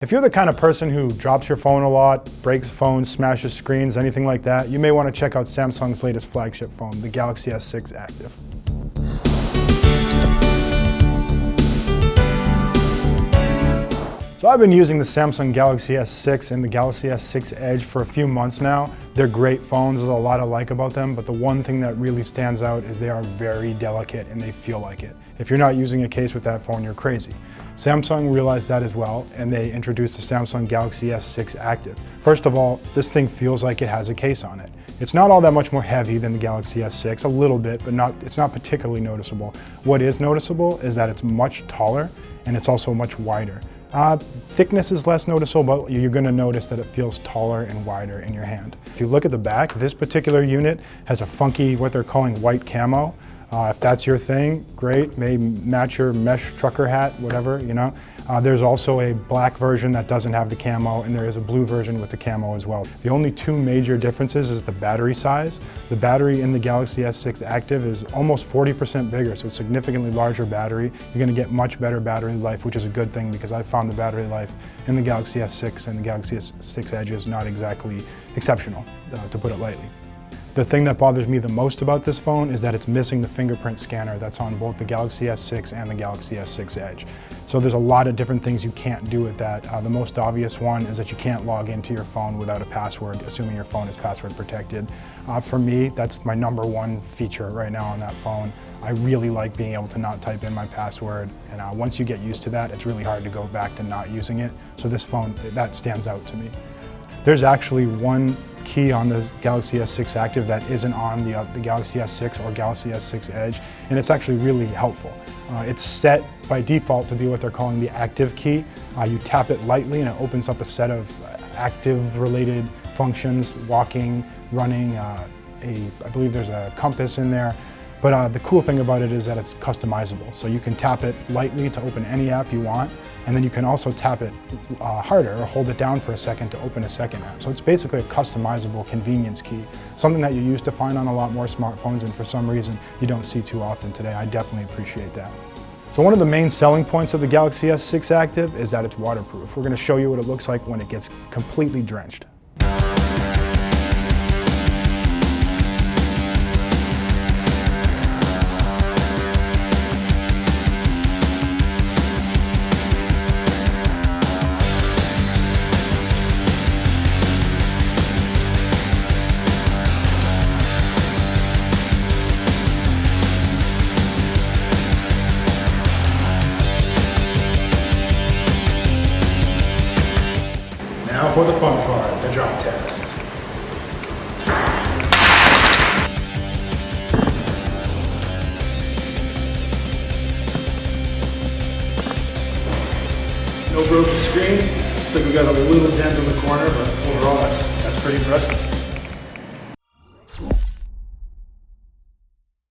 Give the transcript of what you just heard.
If you're the kind of person who drops your phone a lot, breaks phones, smashes screens, anything like that, you may want to check out Samsung's latest flagship phone, the Galaxy S6 Active. So I've been using the Samsung Galaxy S6 and the Galaxy S6 Edge for a few months now. They're great phones, there's a lot I like about them, but the one thing that really stands out is they are very delicate and they feel like it. If you're not using a case with that phone, you're crazy. Samsung realized that as well, and they introduced the Samsung Galaxy S6 Active. First of all, this thing feels like it has a case on it. It's not all that much more heavy than the Galaxy S6, a little bit, but it's not particularly noticeable. What is noticeable is that it's much taller and it's also much wider. Thickness is less noticeable, but you're going to notice that it feels taller and wider in your hand. If you look at the back, this particular unit has a funky, what they're calling white camo. If that's your thing, great, maybe match your mesh trucker hat, whatever, you know. There's also a black version that doesn't have the camo, and there is a blue version with the camo as well. The only two major differences is the battery size. The battery in the Galaxy S6 Active is almost 40% bigger, so it's a significantly larger battery. You're going to get much better battery life, which is a good thing because I found the battery life in the Galaxy S6 and the Galaxy S6 Edge is not exactly exceptional, to put it lightly. The thing that bothers me the most about this phone is that it's missing the fingerprint scanner that's on both the Galaxy S6 and the Galaxy S6 Edge. So there's a lot of different things you can't do with that. The most obvious one is that you can't log into your phone without a password, assuming your phone is password protected. For me, that's my #1 feature right now on that phone. I really like being able to not type in my password, and once you get used to that, it's really hard to go back to not using it. So this phone, that stands out to me. There's actually one key on the Galaxy S6 Active that isn't on the Galaxy S6 or Galaxy S6 Edge, and it's actually really helpful. It's set by default to be what they're calling the active key. You tap it lightly and it opens up a set of active-related functions, walking, running, I believe there's a compass in there. But the cool thing about it is that it's customizable. So you can tap it lightly to open any app you want, and then you can also tap it harder or hold it down for a second to open a second app. So it's basically a customizable convenience key, something that you used to find on a lot more smartphones and for some reason you don't see too often today. I definitely appreciate that. So one of the main selling points of the Galaxy S6 Active is that it's waterproof. We're going to show you what it looks like when it gets completely drenched. Now for the fun part, the drop test. No broken screen. Looks like we got a little dent in the corner, but overall that's pretty impressive.